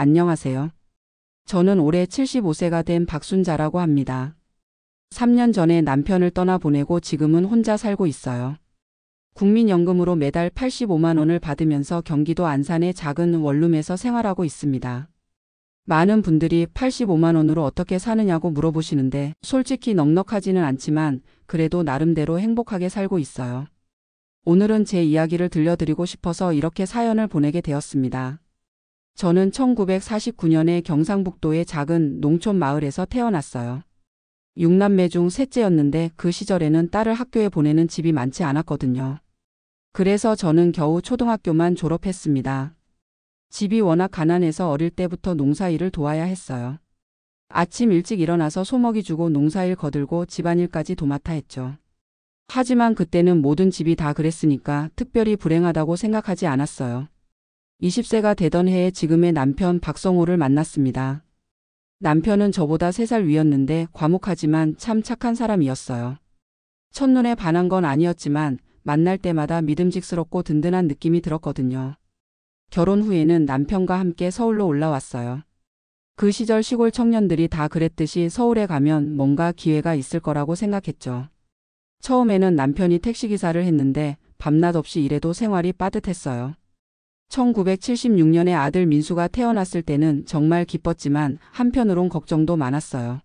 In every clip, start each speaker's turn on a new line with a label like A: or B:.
A: 안녕하세요. 저는 올해 75세가 된 박순자라고 합니다. 3년 전에 남편을 떠나보내고 지금은 혼자 살고 있어요. 국민연금으로 매달 85만 원을 받으면서 경기도 안산의 작은 원룸에서 생활하고 있습니다. 많은 분들이 85만 원으로 어떻게 사느냐고 물어보시는데 솔직히 넉넉하지는 않지만 그래도 나름대로 행복하게 살고 있어요. 오늘은 제 이야기를 들려드리고 싶어서 이렇게 사연을 보내게 되었습니다. 저는 1949년에 경상북도의 작은 농촌 마을에서 태어났어요. 6남매 중 셋째였는데 그 시절에는 딸을 학교에 보내는 집이 많지 않았거든요. 그래서 저는 겨우 초등학교만 졸업했습니다. 집이 워낙 가난해서 어릴 때부터 농사일을 도와야 했어요. 아침 일찍 일어나서 소먹이 주고 농사일 거들고 집안일까지 도맡아 했죠. 하지만 그때는 모든 집이 다 그랬으니까 특별히 불행하다고 생각하지 않았어요. 20세가 되던 해에 지금의 남편 박성호를 만났습니다. 남편은 저보다 3살 위였는데 과묵하지만 참 착한 사람이었어요. 첫눈에 반한 건 아니었지만 만날 때마다 믿음직스럽고 든든한 느낌이 들었거든요. 결혼 후에는 남편과 함께 서울로 올라왔어요. 그 시절 시골 청년들이 다 그랬듯이 서울에 가면 뭔가 기회가 있을 거라고 생각했죠. 처음에는 남편이 택시기사를 했는데 밤낮 없이 일해도 생활이 빠듯했어요. 1976년에 아들 민수가 태어났을 때는 정말 기뻤지만 한편으론 걱정도 많았어요.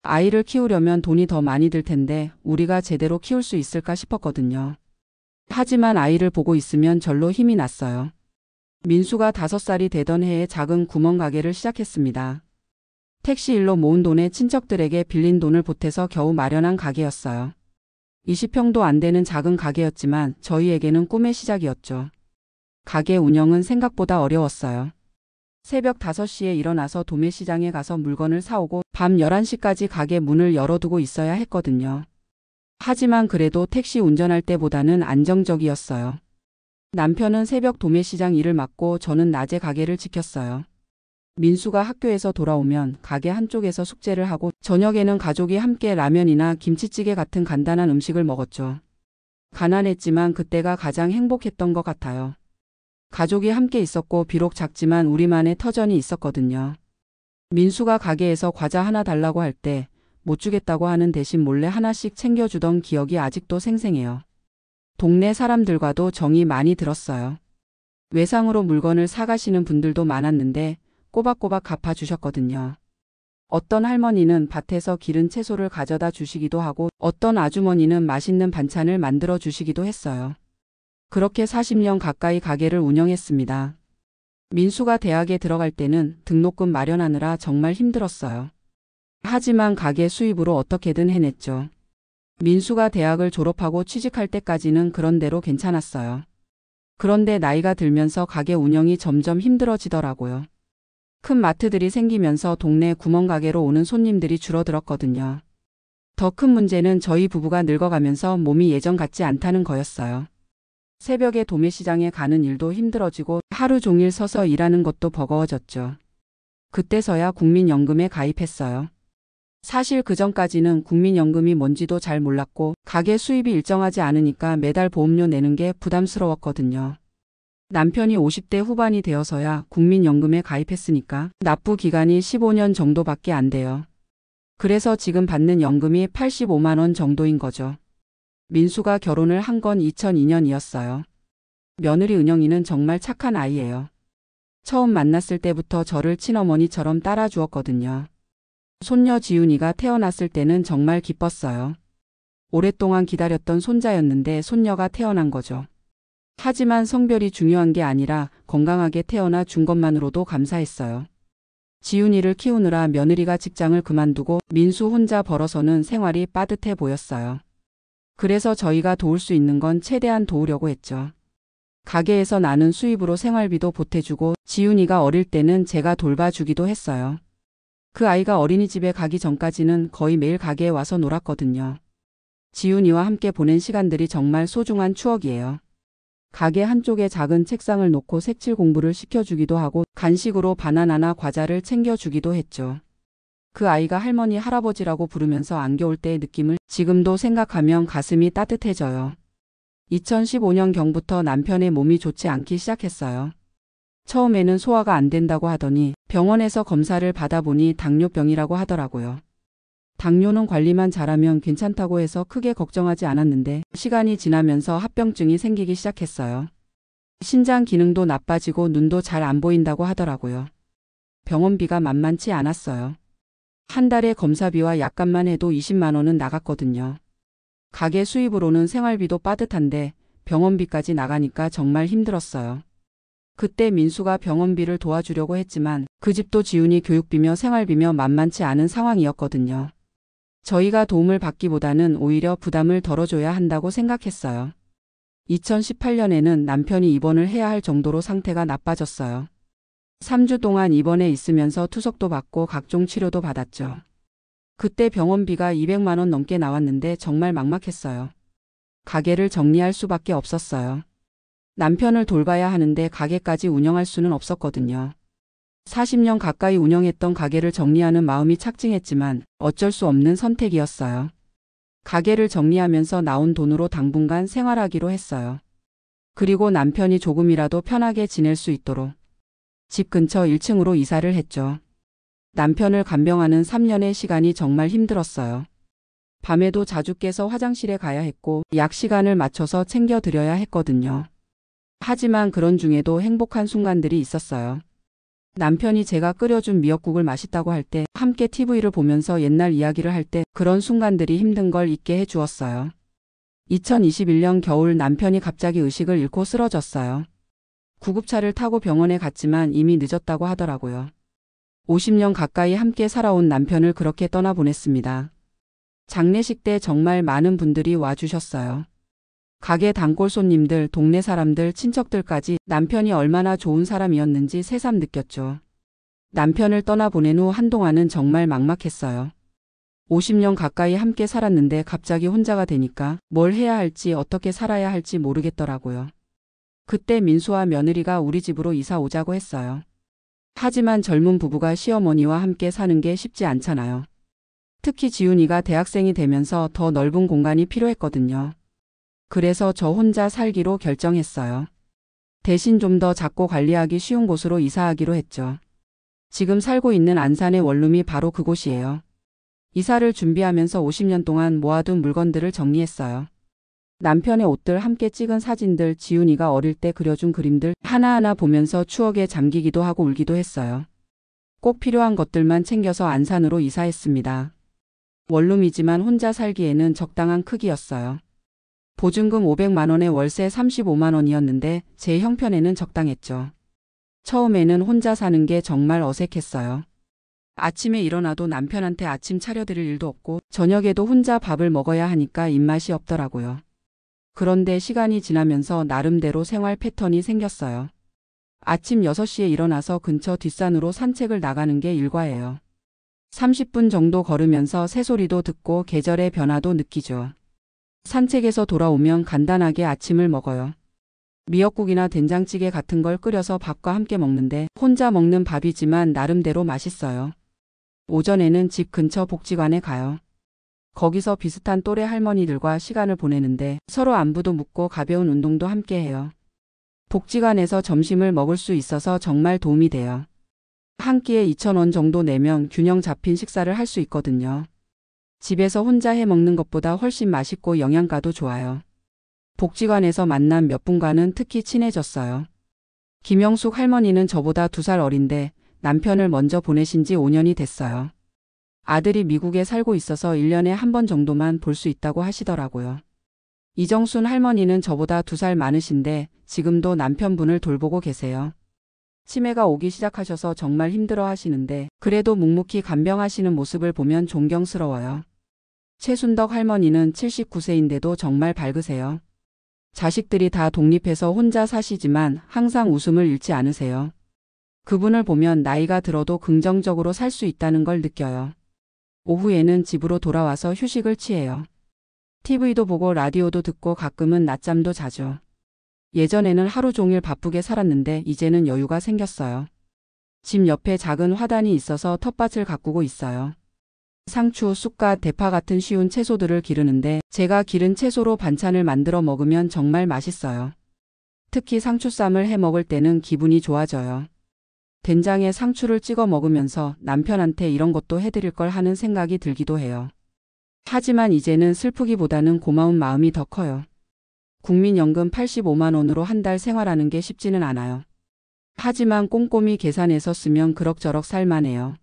A: 아이를 키우려면 돈이 더 많이 들 텐데 우리가 제대로 키울 수 있을까 싶었거든요. 하지만 아이를 보고 있으면 절로 힘이 났어요. 민수가 5살이 되던 해에 작은 구멍가게를 시작했습니다. 택시 일로 모은 돈에 친척들에게 빌린 돈을 보태서 겨우 마련한 가게였어요. 20평도 안 되는 작은 가게였지만 저희에게는 꿈의 시작이었죠. 가게 운영은 생각보다 어려웠어요. 새벽 5시에 일어나서 도매시장에 가서 물건을 사오고 밤 11시까지 가게 문을 열어두고 있어야 했거든요. 하지만 그래도 택시 운전할 때보다는 안정적이었어요. 남편은 새벽 도매시장 일을 맡고 저는 낮에 가게를 지켰어요. 민수가 학교에서 돌아오면 가게 한쪽에서 숙제를 하고 저녁에는 가족이 함께 라면이나 김치찌개 같은 간단한 음식을 먹었죠. 가난했지만 그때가 가장 행복했던 것 같아요. 가족이 함께 있었고 비록 작지만 우리만의 터전이 있었거든요. 민수가 가게에서 과자 하나 달라고 할 때 못 주겠다고 하는 대신 몰래 하나씩 챙겨주던 기억이 아직도 생생해요. 동네 사람들과도 정이 많이 들었어요. 외상으로 물건을 사가시는 분들도 많았는데 꼬박꼬박 갚아주셨거든요. 어떤 할머니는 밭에서 기른 채소를 가져다 주시기도 하고 어떤 아주머니는 맛있는 반찬을 만들어 주시기도 했어요. 그렇게 40년 가까이 가게를 운영했습니다. 민수가 대학에 들어갈 때는 등록금 마련하느라 정말 힘들었어요. 하지만 가게 수입으로 어떻게든 해냈죠. 민수가 대학을 졸업하고 취직할 때까지는 그런대로 괜찮았어요. 그런데 나이가 들면서 가게 운영이 점점 힘들어지더라고요. 큰 마트들이 생기면서 동네 구멍가게로 오는 손님들이 줄어들었거든요. 더 큰 문제는 저희 부부가 늙어가면서 몸이 예전 같지 않다는 거였어요. 새벽에 도매시장에 가는 일도 힘들어지고 하루 종일 서서 일하는 것도 버거워졌죠. 그때서야 국민연금에 가입했어요. 사실 그전까지는 국민연금이 뭔지도 잘 몰랐고 가게 수입이 일정하지 않으니까 매달 보험료 내는 게 부담스러웠거든요. 남편이 50대 후반이 되어서야 국민연금에 가입했으니까 납부 기간이 15년 정도밖에 안 돼요. 그래서 지금 받는 연금이 85만 원 정도인 거죠. 민수가 결혼을 한 건 2002년이었어요. 며느리 은영이는 정말 착한 아이예요. 처음 만났을 때부터 저를 친어머니처럼 따라주었거든요. 손녀 지윤이가 태어났을 때는 정말 기뻤어요. 오랫동안 기다렸던 손자였는데 손녀가 태어난 거죠. 하지만 성별이 중요한 게 아니라 건강하게 태어나 준 것만으로도 감사했어요. 지윤이를 키우느라 며느리가 직장을 그만두고 민수 혼자 벌어서는 생활이 빠듯해 보였어요. 그래서 저희가 도울 수 있는 건 최대한 도우려고 했죠. 가게에서 나는 수입으로 생활비도 보태주고 지윤이가 어릴 때는 제가 돌봐주기도 했어요. 그 아이가 어린이집에 가기 전까지는 거의 매일 가게에 와서 놀았거든요. 지윤이와 함께 보낸 시간들이 정말 소중한 추억이에요. 가게 한쪽에 작은 책상을 놓고 색칠 공부를 시켜주기도 하고 간식으로 바나나나 과자를 챙겨주기도 했죠. 그 아이가 할머니 할아버지라고 부르면서 안겨올 때의 느낌을 지금도 생각하면 가슴이 따뜻해져요. 2015년경부터 남편의 몸이 좋지 않기 시작했어요. 처음에는 소화가 안 된다고 하더니 병원에서 검사를 받아보니 당뇨병이라고 하더라고요. 당뇨는 관리만 잘하면 괜찮다고 해서 크게 걱정하지 않았는데 시간이 지나면서 합병증이 생기기 시작했어요. 신장 기능도 나빠지고 눈도 잘 안 보인다고 하더라고요. 병원비가 만만치 않았어요. 한 달에 검사비와 약값만 해도 20만 원은 나갔거든요. 가게 수입으로는 생활비도 빠듯한데 병원비까지 나가니까 정말 힘들었어요. 그때 민수가 병원비를 도와주려고 했지만 그 집도 지훈이 교육비며 생활비며 만만치 않은 상황이었거든요. 저희가 도움을 받기보다는 오히려 부담을 덜어줘야 한다고 생각했어요. 2018년에는 남편이 입원을 해야 할 정도로 상태가 나빠졌어요. 3주 동안 입원해 있으면서 투석도 받고 각종 치료도 받았죠. 그때 병원비가 200만 원 넘게 나왔는데 정말 막막했어요. 가게를 정리할 수밖에 없었어요. 남편을 돌봐야 하는데 가게까지 운영할 수는 없었거든요. 40년 가까이 운영했던 가게를 정리하는 마음이 착증했지만 어쩔 수 없는 선택이었어요. 가게를 정리하면서 나온 돈으로 당분간 생활하기로 했어요. 그리고 남편이 조금이라도 편하게 지낼 수 있도록 집 근처 1층으로 이사를 했죠. 남편을 간병하는 3년의 시간이 정말 힘들었어요. 밤에도 자주 깨서 화장실에 가야 했고 약 시간을 맞춰서 챙겨드려야 했거든요. 하지만 그런 중에도 행복한 순간들이 있었어요. 남편이 제가 끓여준 미역국을 맛있다고 할 때 함께 TV를 보면서 옛날 이야기를 할 때 그런 순간들이 힘든 걸 잊게 해주었어요. 2021년 겨울 남편이 갑자기 의식을 잃고 쓰러졌어요. 구급차를 타고 병원에 갔지만 이미 늦었다고 하더라고요. 50년 가까이 함께 살아온 남편을 그렇게 떠나보냈습니다. 장례식 때 정말 많은 분들이 와주셨어요. 가게 단골 손님들, 동네 사람들, 친척들까지 남편이 얼마나 좋은 사람이었는지 새삼 느꼈죠. 남편을 떠나보낸 후 한동안은 정말 막막했어요. 50년 가까이 함께 살았는데 갑자기 혼자가 되니까 뭘 해야 할지 어떻게 살아야 할지 모르겠더라고요. 그때 민수와 며느리가 우리 집으로 이사 오자고 했어요. 하지만 젊은 부부가 시어머니와 함께 사는 게 쉽지 않잖아요. 특히 지훈이가 대학생이 되면서 더 넓은 공간이 필요했거든요. 그래서 저 혼자 살기로 결정했어요. 대신 좀 더 작고 관리하기 쉬운 곳으로 이사하기로 했죠. 지금 살고 있는 안산의 원룸이 바로 그곳이에요. 이사를 준비하면서 50년 동안 모아둔 물건들을 정리했어요. 남편의 옷들, 함께 찍은 사진들, 지훈이가 어릴 때 그려준 그림들 하나하나 보면서 추억에 잠기기도 하고 울기도 했어요. 꼭 필요한 것들만 챙겨서 안산으로 이사했습니다. 원룸이지만 혼자 살기에는 적당한 크기였어요. 보증금 500만 원에 월세 35만 원이었는데 제 형편에는 적당했죠. 처음에는 혼자 사는 게 정말 어색했어요. 아침에 일어나도 남편한테 아침 차려드릴 일도 없고 저녁에도 혼자 밥을 먹어야 하니까 입맛이 없더라고요. 그런데 시간이 지나면서 나름대로 생활 패턴이 생겼어요. 아침 6시에 일어나서 근처 뒷산으로 산책을 나가는 게 일과예요. 30분 정도 걸으면서 새소리도 듣고 계절의 변화도 느끼죠. 산책에서 돌아오면 간단하게 아침을 먹어요. 미역국이나 된장찌개 같은 걸 끓여서 밥과 함께 먹는데 혼자 먹는 밥이지만 나름대로 맛있어요. 오전에는 집 근처 복지관에 가요. 거기서 비슷한 또래 할머니들과 시간을 보내는데 서로 안부도 묻고 가벼운 운동도 함께 해요. 복지관에서 점심을 먹을 수 있어서 정말 도움이 돼요. 한 끼에 2,000원 정도 내면 균형 잡힌 식사를 할 수 있거든요. 집에서 혼자 해 먹는 것보다 훨씬 맛있고 영양가도 좋아요. 복지관에서 만난 몇 분과는 특히 친해졌어요. 김영숙 할머니는 저보다 2살 어린데 남편을 먼저 보내신 지 5년이 됐어요. 아들이 미국에 살고 있어서 1년에 한 번 정도만 볼 수 있다고 하시더라고요. 이정순 할머니는 저보다 2살 많으신데 지금도 남편분을 돌보고 계세요. 치매가 오기 시작하셔서 정말 힘들어 하시는데 그래도 묵묵히 간병하시는 모습을 보면 존경스러워요. 최순덕 할머니는 79세인데도 정말 밝으세요. 자식들이 다 독립해서 혼자 사시지만 항상 웃음을 잃지 않으세요. 그분을 보면 나이가 들어도 긍정적으로 살 수 있다는 걸 느껴요. 오후에는 집으로 돌아와서 휴식을 취해요. TV도 보고 라디오도 듣고 가끔은 낮잠도 자죠. 예전에는 하루 종일 바쁘게 살았는데 이제는 여유가 생겼어요. 집 옆에 작은 화단이 있어서 텃밭을 가꾸고 있어요. 상추, 쑥갓, 대파 같은 쉬운 채소들을 기르는데 제가 기른 채소로 반찬을 만들어 먹으면 정말 맛있어요. 특히 상추쌈을 해 먹을 때는 기분이 좋아져요. 된장에 상추를 찍어 먹으면서 남편한테 이런 것도 해드릴 걸 하는 생각이 들기도 해요. 하지만 이제는 슬프기보다는 고마운 마음이 더 커요. 국민연금 85만 원으로 한 달 생활하는 게 쉽지는 않아요. 하지만 꼼꼼히 계산해서 쓰면 그럭저럭 살만해요.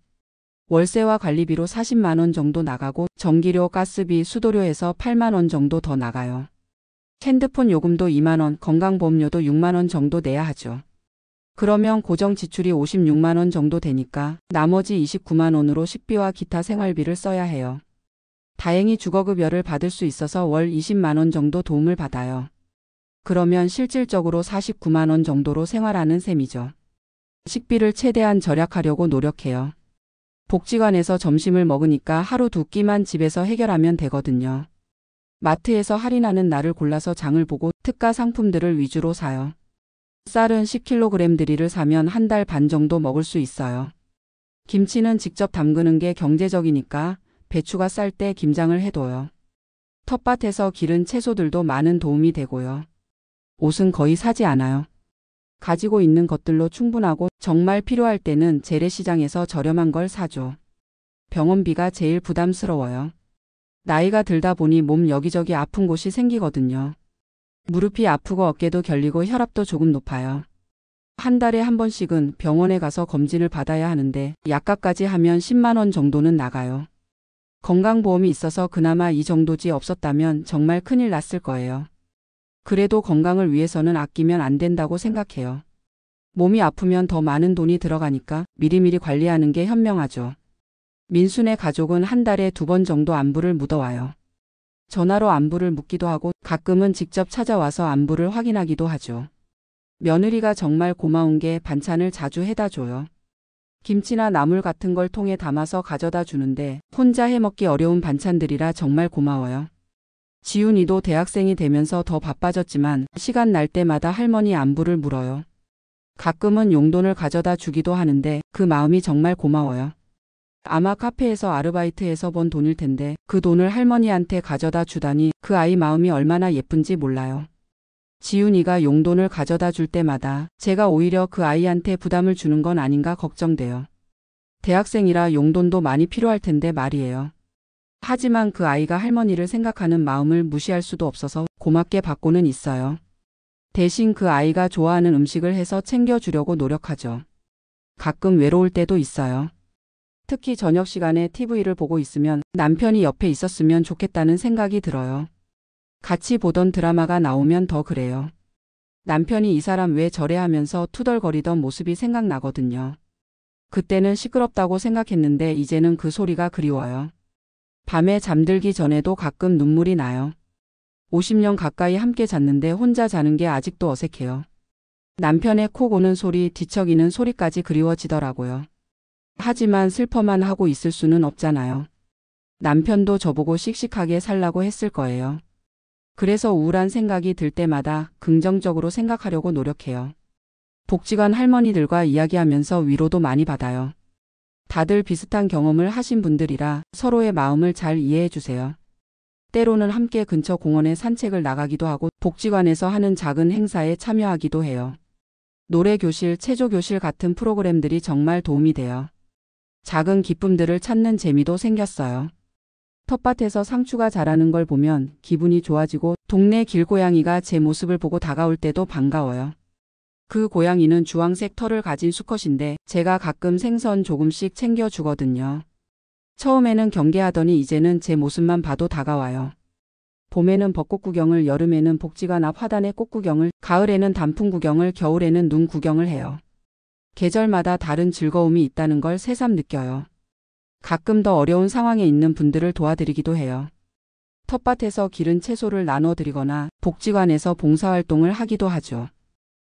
A: 월세와 관리비로 40만 원 정도 나가고 전기료, 가스비, 수도료 해서 8만 원 정도 더 나가요. 핸드폰 요금도 2만 원, 건강보험료도 6만 원 정도 내야 하죠. 그러면 고정 지출이 56만 원 정도 되니까 나머지 29만 원으로 식비와 기타 생활비를 써야 해요. 다행히 주거급여를 받을 수 있어서 월 20만 원 정도 도움을 받아요. 그러면 실질적으로 49만 원 정도로 생활하는 셈이죠. 식비를 최대한 절약하려고 노력해요. 복지관에서 점심을 먹으니까 하루 두 끼만 집에서 해결하면 되거든요. 마트에서 할인하는 날을 골라서 장을 보고 특가 상품들을 위주로 사요. 쌀은 10kg들이를 사면 한 달 반 정도 먹을 수 있어요. 김치는 직접 담그는 게 경제적이니까 배추가 쌀 때 김장을 해둬요. 텃밭에서 기른 채소들도 많은 도움이 되고요. 옷은 거의 사지 않아요. 가지고 있는 것들로 충분하고 정말 필요할 때는 재래시장에서 저렴한 걸 사죠. 병원비가 제일 부담스러워요. 나이가 들다 보니 몸 여기저기 아픈 곳이 생기거든요. 무릎이 아프고 어깨도 결리고 혈압도 조금 높아요. 한 달에 한 번씩은 병원에 가서 검진을 받아야 하는데 약값까지 하면 10만 원 정도는 나가요. 건강보험이 있어서 그나마 이 정도지 없었다면 정말 큰일 났을 거예요. 그래도 건강을 위해서는 아끼면 안 된다고 생각해요. 몸이 아프면 더 많은 돈이 들어가니까 미리미리 관리하는 게 현명하죠. 민수네 가족은 한 달에 2번 정도 안부를 묻어와요. 전화로 안부를 묻기도 하고 가끔은 직접 찾아와서 안부를 확인하기도 하죠. 며느리가 정말 고마운 게 반찬을 자주 해다 줘요. 김치나 나물 같은 걸 통에 담아서 가져다 주는데 혼자 해먹기 어려운 반찬들이라 정말 고마워요. 지훈이도 대학생이 되면서 더 바빠졌지만 시간 날 때마다 할머니 안부를 물어요. 가끔은 용돈을 가져다 주기도 하는데 그 마음이 정말 고마워요. 아마 카페에서 아르바이트해서 번 돈일 텐데 그 돈을 할머니한테 가져다 주다니 그 아이 마음이 얼마나 예쁜지 몰라요. 지훈이가 용돈을 가져다 줄 때마다 제가 오히려 그 아이한테 부담을 주는 건 아닌가 걱정돼요. 대학생이라 용돈도 많이 필요할 텐데 말이에요. 하지만 그 아이가 할머니를 생각하는 마음을 무시할 수도 없어서 고맙게 받고는 있어요. 대신 그 아이가 좋아하는 음식을 해서 챙겨주려고 노력하죠. 가끔 외로울 때도 있어요. 특히 저녁 시간에 TV를 보고 있으면 남편이 옆에 있었으면 좋겠다는 생각이 들어요. 같이 보던 드라마가 나오면 더 그래요. 남편이 이 사람 왜 저래 하면서 투덜거리던 모습이 생각나거든요. 그때는 시끄럽다고 생각했는데 이제는 그 소리가 그리워요. 밤에 잠들기 전에도 가끔 눈물이 나요. 50년 가까이 함께 잤는데 혼자 자는 게 아직도 어색해요. 남편의 코 고는 소리, 뒤척이는 소리까지 그리워지더라고요. 하지만 슬퍼만 하고 있을 수는 없잖아요. 남편도 저보고 씩씩하게 살라고 했을 거예요. 그래서 우울한 생각이 들 때마다 긍정적으로 생각하려고 노력해요. 복지관 할머니들과 이야기하면서 위로도 많이 받아요. 다들 비슷한 경험을 하신 분들이라 서로의 마음을 잘 이해해 주세요. 때로는 함께 근처 공원에 산책을 나가기도 하고 복지관에서 하는 작은 행사에 참여하기도 해요. 노래교실, 체조교실 같은 프로그램들이 정말 도움이 돼요. 작은 기쁨들을 찾는 재미도 생겼어요. 텃밭에서 상추가 자라는 걸 보면 기분이 좋아지고 동네 길고양이가 제 모습을 보고 다가올 때도 반가워요. 그 고양이는 주황색 털을 가진 수컷인데 제가 가끔 생선 조금씩 챙겨주거든요. 처음에는 경계하더니 이제는 제 모습만 봐도 다가와요. 봄에는 벚꽃 구경을, 여름에는 복지관 앞 화단의 꽃 구경을, 가을에는 단풍 구경을, 겨울에는 눈 구경을 해요. 계절마다 다른 즐거움이 있다는 걸 새삼 느껴요. 가끔 더 어려운 상황에 있는 분들을 도와드리기도 해요. 텃밭에서 기른 채소를 나눠드리거나 복지관에서 봉사활동을 하기도 하죠.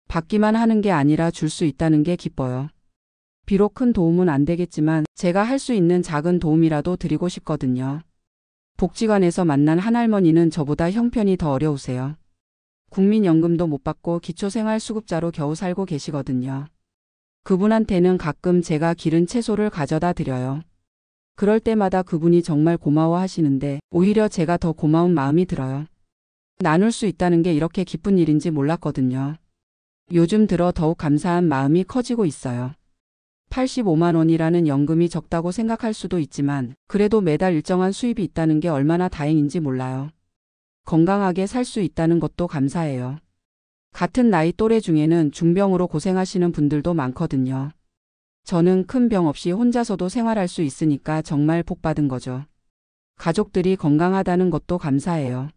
A: 받기만 하는 게 아니라 줄 수 있다는 게 기뻐요. 비록 큰 도움은 안 되겠지만 제가 할 수 있는 작은 도움이라도 드리고 싶거든요. 복지관에서 만난 한 할머니는 저보다 형편이 더 어려우세요. 국민연금도 못 받고 기초생활수급자로 겨우 살고 계시거든요. 그분한테는 가끔 제가 기른 채소를 가져다 드려요. 그럴 때마다 그분이 정말 고마워하시는데 오히려 제가 더 고마운 마음이 들어요. 나눌 수 있다는 게 이렇게 기쁜 일인지 몰랐거든요. 요즘 들어 더욱 감사한 마음이 커지고 있어요. 85만 원이라는 연금이 적다고 생각할 수도 있지만 그래도 매달 일정한 수입이 있다는 게 얼마나 다행인지 몰라요. 건강하게 살 수 있다는 것도 감사해요. 같은 나이 또래 중에는 중병으로 고생하시는 분들도 많거든요. 저는 큰 병 없이 혼자서도 생활할 수 있으니까 정말 복 받은 거죠. 가족들이 건강하다는 것도 감사해요.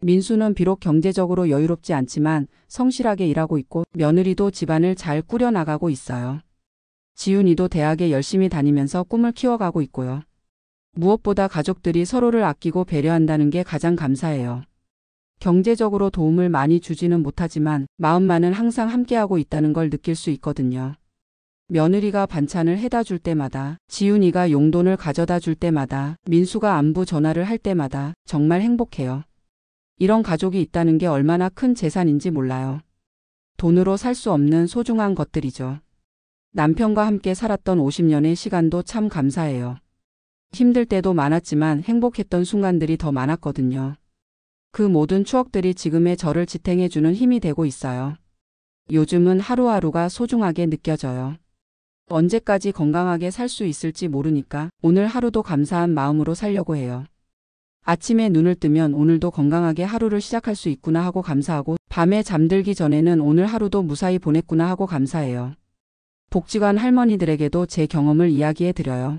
A: 민수는 비록 경제적으로 여유롭지 않지만 성실하게 일하고 있고 며느리도 집안을 잘 꾸려나가고 있어요. 지훈이도 대학에 열심히 다니면서 꿈을 키워가고 있고요. 무엇보다 가족들이 서로를 아끼고 배려한다는 게 가장 감사해요. 경제적으로 도움을 많이 주지는 못하지만 마음만은 항상 함께하고 있다는 걸 느낄 수 있거든요. 며느리가 반찬을 해다 줄 때마다, 지훈이가 용돈을 가져다 줄 때마다, 민수가 안부 전화를 할 때마다 정말 행복해요. 이런 가족이 있다는 게 얼마나 큰 재산인지 몰라요. 돈으로 살 수 없는 소중한 것들이죠. 남편과 함께 살았던 50년의 시간도 참 감사해요. 힘들 때도 많았지만 행복했던 순간들이 더 많았거든요. 그 모든 추억들이 지금의 저를 지탱해주는 힘이 되고 있어요. 요즘은 하루하루가 소중하게 느껴져요. 언제까지 건강하게 살 수 있을지 모르니까 오늘 하루도 감사한 마음으로 살려고 해요. 아침에 눈을 뜨면 오늘도 건강하게 하루를 시작할 수 있구나 하고 감사하고 밤에 잠들기 전에는 오늘 하루도 무사히 보냈구나 하고 감사해요. 복지관 할머니들에게도 제 경험을 이야기해 드려요.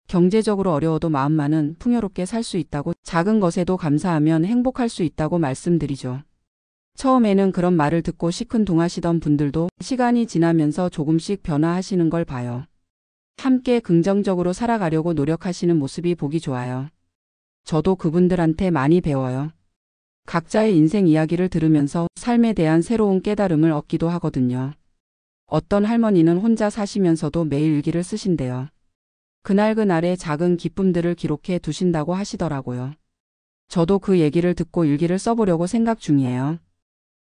A: 경제적으로 어려워도 마음만은 풍요롭게 살 수 있다고 작은 것에도 감사하면 행복할 수 있다고 말씀드리죠. 처음에는 그런 말을 듣고 시큰둥하시던 분들도 시간이 지나면서 조금씩 변화하시는 걸 봐요. 함께 긍정적으로 살아가려고 노력하시는 모습이 보기 좋아요. 저도 그분들한테 많이 배워요. 각자의 인생 이야기를 들으면서 삶에 대한 새로운 깨달음을 얻기도 하거든요. 어떤 할머니는 혼자 사시면서도 매일 일기를 쓰신대요. 그날그날의 작은 기쁨들을 기록해 두신다고 하시더라고요. 저도 그 얘기를 듣고 일기를 써보려고 생각 중이에요.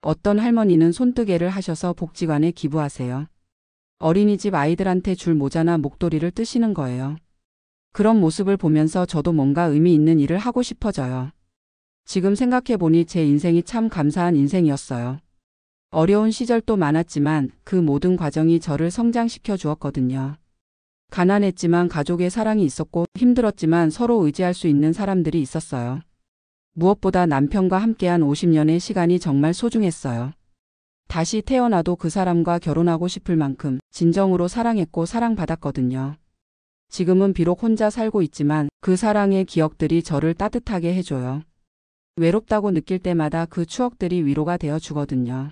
A: 어떤 할머니는 손뜨개를 하셔서 복지관에 기부하세요. 어린이집 아이들한테 줄 모자나 목도리를 뜨시는 거예요. 그런 모습을 보면서 저도 뭔가 의미 있는 일을 하고 싶어져요. 지금 생각해보니 제 인생이 참 감사한 인생이었어요. 어려운 시절도 많았지만 그 모든 과정이 저를 성장시켜 주었거든요. 가난했지만 가족의 사랑이 있었고 힘들었지만 서로 의지할 수 있는 사람들이 있었어요. 무엇보다 남편과 함께한 50년의 시간이 정말 소중했어요. 다시 태어나도 그 사람과 결혼하고 싶을 만큼 진정으로 사랑했고 사랑받았거든요. 지금은 비록 혼자 살고 있지만 그 사랑의 기억들이 저를 따뜻하게 해줘요. 외롭다고 느낄 때마다 그 추억들이 위로가 되어 주거든요.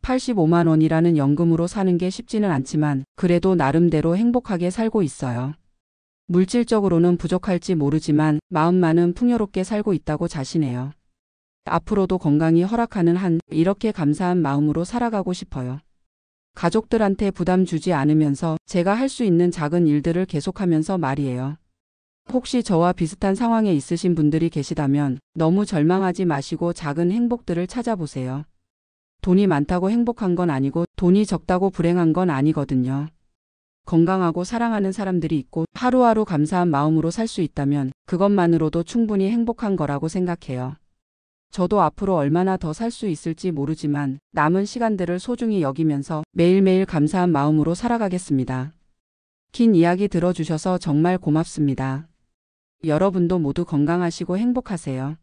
A: 85만 원이라는 연금으로 사는 게 쉽지는 않지만 그래도 나름대로 행복하게 살고 있어요. 물질적으로는 부족할지 모르지만 마음만은 풍요롭게 살고 있다고 자신해요. 앞으로도 건강이 허락하는 한 이렇게 감사한 마음으로 살아가고 싶어요. 가족들한테 부담 주지 않으면서 제가 할 수 있는 작은 일들을 계속하면서 말이에요. 혹시 저와 비슷한 상황에 있으신 분들이 계시다면 너무 절망하지 마시고 작은 행복들을 찾아보세요. 돈이 많다고 행복한 건 아니고 돈이 적다고 불행한 건 아니거든요. 건강하고 사랑하는 사람들이 있고 하루하루 감사한 마음으로 살 수 있다면 그것만으로도 충분히 행복한 거라고 생각해요. 저도 앞으로 얼마나 더 살 수 있을지 모르지만 남은 시간들을 소중히 여기면서 매일매일 감사한 마음으로 살아가겠습니다. 긴 이야기 들어주셔서 정말 고맙습니다. 여러분도 모두 건강하시고 행복하세요.